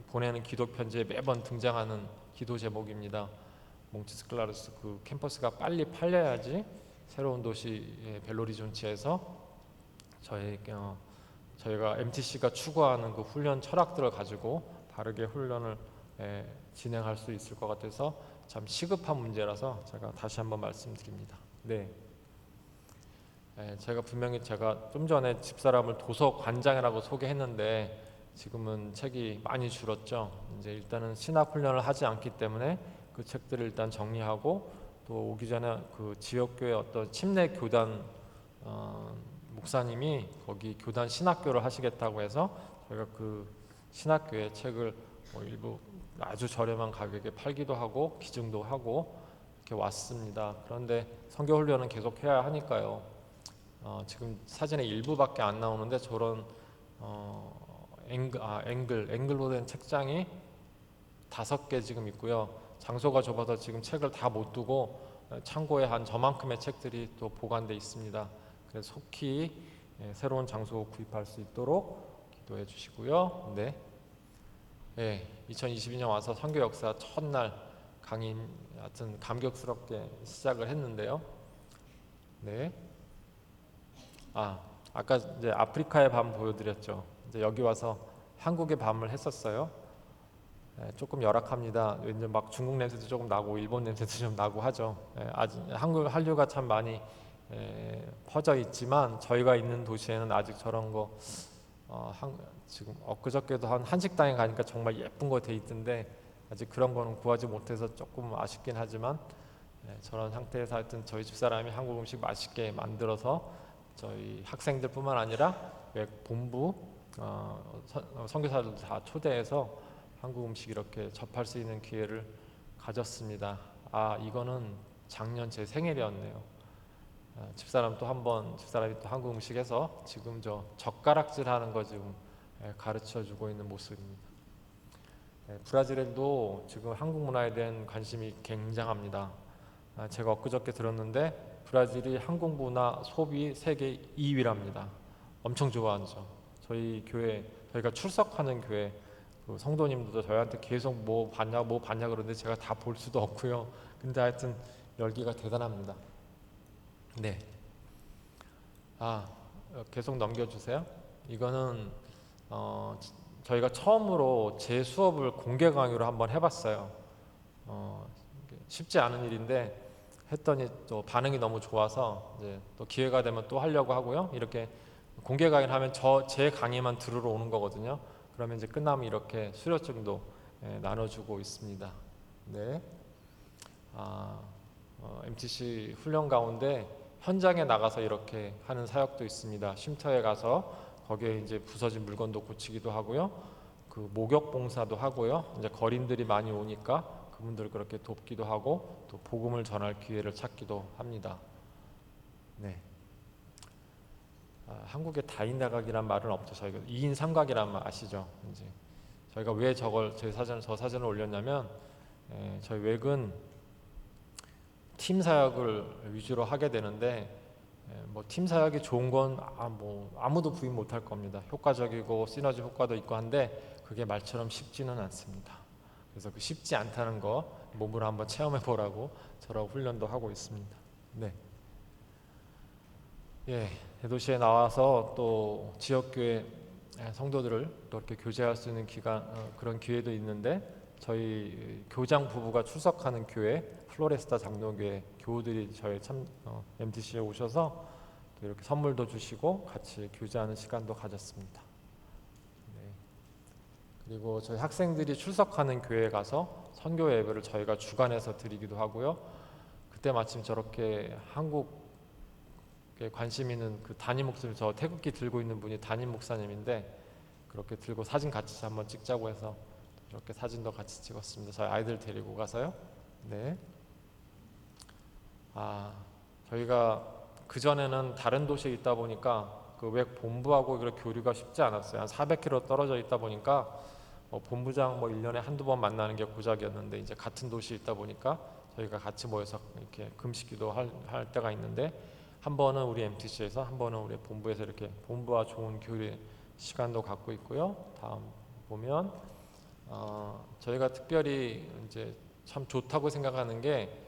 보내는 기도 편지에 매번 등장하는 기도 제목입니다. 몽치스클라르스 그 캠퍼스가 빨리 팔려야지 새로운 도시 벨로리존치에서 저희가 MTC가 추구하는 그 훈련 철학들을 가지고 바르게 훈련을 진행할 수 있을 것 같아서 참 시급한 문제라서 제가 다시 한번 말씀드립니다. 네, 제가 분명히 제가 좀 전에 집사람을 도서관장이라고 소개했는데 지금은 책이 많이 줄었죠. 이제 일단은 신학 훈련을 하지 않기 때문에 그 책들을 일단 정리하고 또 오기 전에 그 지역교회 어떤 침례 교단 목사님이 거기 교단 신학교를 하시겠다고 해서 저희가 그 신학교의 책을 일부 아주 저렴한 가격에 팔기도 하고 기증도 하고 이렇게 왔습니다. 그런데 선교 훈련은 계속 해야 하니까요. 지금 사진의 일부밖에 안 나오는데 저런 앵글로 된 책장이 5개 지금 있고요. 장소가 좁아서 지금 책을 다 못 두고 창고에 한 저만큼의 책들이 또 보관돼 있습니다. 그래서 속히 새로운 장소 구입할 수 있도록 기도해 주시고요. 네. 2022년 와서 선교 역사 첫날 강의 하여튼 감격스럽게 시작을 했는데요. 네. 아까 이제 아프리카의 밤 보여드렸죠. 이제 여기 와서 한국의 밤을 했었어요. 조금 열악합니다. 왠지 막 중국 냄새도 조금 나고 일본 냄새도 좀 나고 하죠. 아직 한국 한류가 참 많이 퍼져 있지만 저희가 있는 도시에는 아직 저런 거 지금 엊그저께도 한 한식당에 가니까 정말 예쁜 거 돼 있던데 아직 그런 거는 구하지 못해서 조금 아쉽긴 하지만 저런 상태에서 하여튼 저희 집사람이 한국 음식 맛있게 만들어서 저희 학생들뿐만 아니라 본부 선교사들도 다 초대해서 한국 음식 이렇게 접할 수 있는 기회를 가졌습니다. 이거는 작년 제 생일이었네요. 집사람이 또 한국 음식에서 지금 저 젓가락질 하는 거 지금 가르쳐 주고 있는 모습입니다. 브라질에도 지금 한국 문화에 대한 관심이 굉장합니다. 제가 엊그저께 들었는데 브라질이 한국 문화 소비 세계 2위랍니다. 엄청 좋아하죠. 저희 교회, 저희가 출석하는 교회 그 성도님들도 저희한테 계속 뭐 봤냐 그러는데 제가 다 볼 수도 없고요. 근데 하여튼 열기가 대단합니다. 네. 계속 넘겨주세요. 이거는 저희가 처음으로 제 수업을 공개 강의로 한번 해봤어요. 쉽지 않은 일인데 했더니 또 반응이 너무 좋아서 이제 또 기회가 되면 또 하려고 하고요. 이렇게 공개 강의를 하면 제 강의만 들으러 오는 거거든요. 그러면 이제 끝나면 이렇게 수료증도 나눠주고 있습니다. 네. MTC 훈련 가운데 현장에 나가서 이렇게 하는 사역도 있습니다. 쉼터에 가서 거기에 이제 부서진 물건도 고치기도 하고요. 그 목욕 봉사도 하고요. 이제 거린들이 많이 오니까 그분들 그렇게 돕기도 하고 또 복음을 전할 기회를 찾기도 합니다. 네. 한국에 다인다각이란 말은 없죠. 저희가 2인 삼각이란 말 아시죠? 이제 저희가 왜 저 사진을 올렸냐면 저희 웩은 팀 사역을 위주로 하게 되는데 뭐 팀 사역이 좋은 건 아무도 부인 못할 겁니다. 효과적이고 시너지 효과도 있고 한데 그게 말처럼 쉽지는 않습니다. 그래서 그 쉽지 않다는 거 몸으로 한번 체험해 보라고 저런 훈련도 하고 있습니다. 네. 예, 대도시에 나와서 또 지역교회 성도들을 또 이렇게 교제할 수 있는 그런 기회도 있는데 저희 교장 부부가 출석하는 교회 플로레스타 장로교회 교우들이 저희 MTC에 오셔서 또 이렇게 선물도 주시고 같이 교제하는 시간도 가졌습니다. 네. 그리고 저희 학생들이 출석하는 교회에 가서 선교 예배를 저희가 주관해서 드리기도 하고요. 그때 마침 저렇게 한국에 관심 있는 그 담임 목사님, 저 태극기 들고 있는 분이 담임 목사님인데 그렇게 들고 사진 같이 한번 찍자고 해서 이렇게 사진도 같이 찍었습니다. 저희 아이들 데리고 가서요. 네. 저희가 그 전에는 다른 도시에 있다 보니까 그 웩 본부하고 그렇게 교류가 쉽지 않았어요. 한 400km 떨어져 있다 보니까 본부장 1년에 한두 번 만나는 게 고작이었는데 이제 같은 도시에 있다 보니까 저희가 같이 모여서 이렇게 금식기도 할 때가 있는데 한 번은 우리 MTC에서 한 번은 우리 본부에서 이렇게 본부와 좋은 교류 시간도 갖고 있고요. 다음 보면 저희가 특별히 이제 참 좋다고 생각하는 게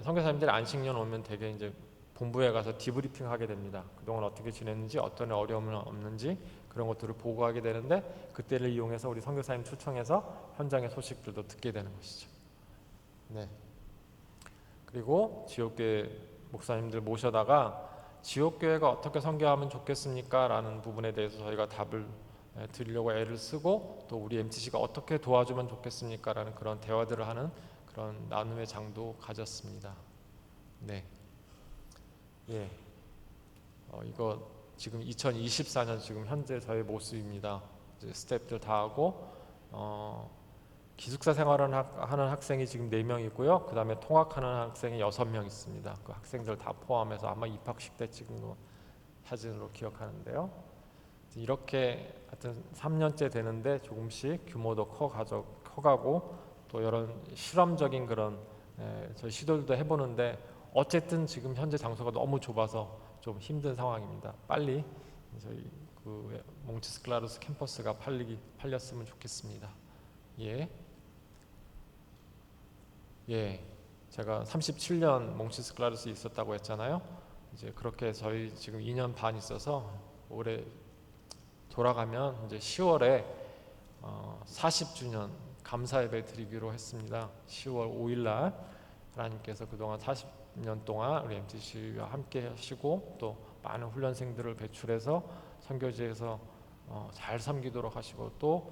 선교사님들이 안식년 오면 되게 이제 본부에 가서 디브리핑 하게 됩니다. 그동안 어떻게 지냈는지 어떤 어려움은 없는지 그런 것들을 보고하게 되는데 그때를 이용해서 우리 선교사님 초청해서 현장의 소식들도 듣게 되는 것이죠. 네. 그리고 지역교회 목사님들 모셔다가 지역교회가 어떻게 선교하면 좋겠습니까? 라는 부분에 대해서 저희가 답을 드리려고 애를 쓰고 또 우리 MTC가 어떻게 도와주면 좋겠습니까? 라는 그런 대화들을 하는 그런 나눔의 장도 가졌습니다. 네. 예. 이거 지금 2024년 지금 현재 저의 모습입니다. 이제 스텝들 다 하고 기숙사 생활을 하는 학생이 지금 4명이고요. 그 다음에 통학하는 학생이 6명 있습니다. 그 학생들 다 포함해서 아마 입학식 때 찍은 거 사진으로 기억하는데요. 이렇게 하여튼 3년째 되는데 조금씩 규모도 커가고 또 이런 실험적인 그런 저희 시도들도 해보는데 어쨌든 지금 현재 장소가 너무 좁아서 좀 힘든 상황입니다. 빨리 저희 그 몽치스클라루스 캠퍼스가 팔렸으면 좋겠습니다. 예. 제가 37년 몽치스클라루스에 있었다고 했잖아요. 이제 그렇게 저희 지금 2년 반 있어서 올해 돌아가면 이제 10월에 40주년 감사 예배 드리기로 했습니다. 10월 5일 날 하나님께서 그동안 40년 동안 우리 MTC와 함께 하시고 또 많은 훈련생들을 배출해서 선교지에서 잘 섬기도록 하시고 또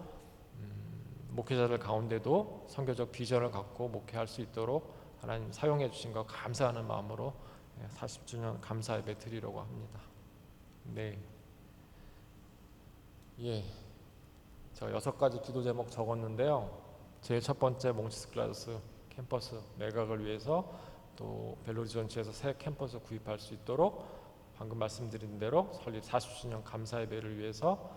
목회자들 가운데도 선교적 비전을 갖고 목회할 수 있도록 하나님 사용해 주신 것 감사하는 마음으로 40주년 감사 예배 드리려고 합니다. 네. 저 6가지 기도 제목 적었는데요. 제일 첫 번째 몽치스클라루스 캠퍼스 매각을 위해서 또 벨로리전치에서 새 캠퍼스 구입할 수 있도록 방금 말씀드린 대로 설립 40주년 감사 예배를 위해서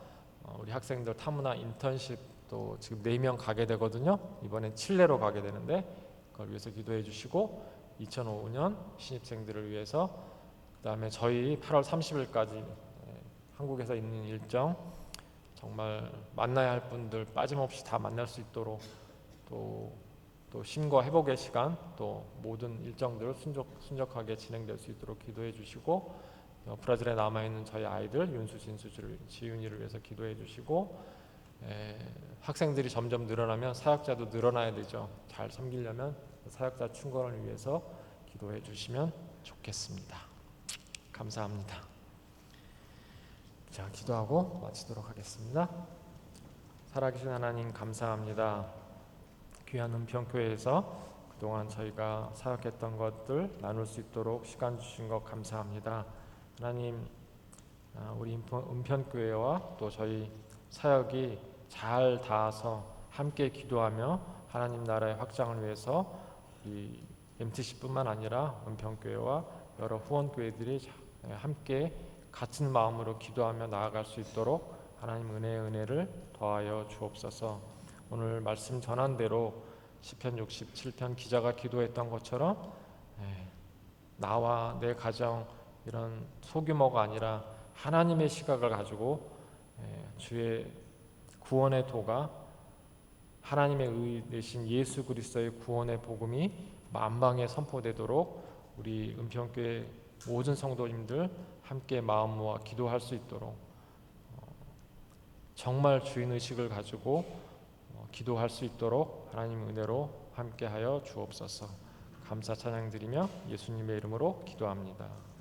우리 학생들 타무나 인턴십 또 지금 4명 가게 되거든요. 이번엔 칠레로 가게 되는데 그걸 위해서 기도해 주시고 2005년 신입생들을 위해서 그 다음에 저희 8월 30일까지 한국에서 있는 일정 정말 만나야 할 분들 빠짐없이 다 만날 수 있도록 또 쉼과 회복의 시간 또 모든 일정들 순적하게 진행될 수 있도록 기도해 주시고 브라질에 남아있는 저희 아이들 윤수, 진수, 지윤이를 위해서 기도해 주시고 학생들이 점점 늘어나면 사역자도 늘어나야 되죠. 잘 섬기려면 사역자 충건을 위해서 기도해 주시면 좋겠습니다. 감사합니다. 자, 기도하고 마치도록 하겠습니다. 살아계신 하나님 감사합니다. 귀한 은평교회에서 그동안 저희가 사역했던 것들 나눌 수 있도록 시간 주신 것 감사합니다. 하나님, 우리 은평교회와 또 저희 사역이 잘 닿아서 함께 기도하며 하나님 나라의 확장을 위해서 이 MTC뿐만 아니라 은평교회와 여러 후원교회들이 함께 같은 마음으로 기도하며 나아갈 수 있도록 하나님 은혜를 더하여 주옵소서. 오늘 말씀 전한 대로 시편 67편 기자가 기도했던 것처럼 나와 내 가정 이런 소규모가 아니라 하나님의 시각을 가지고 주의 구원의 도가 하나님의 의 되신 예수 그리스도의 구원의 복음이 만방에 선포되도록 우리 은평교회 모든 성도님들 함께 마음 모아 기도할 수 있도록 정말 주인 의식을 가지고 기도할 수 있도록 하나님 은혜로 함께하여 주옵소서. 감사 찬양 드리며 예수님의 이름으로 기도합니다.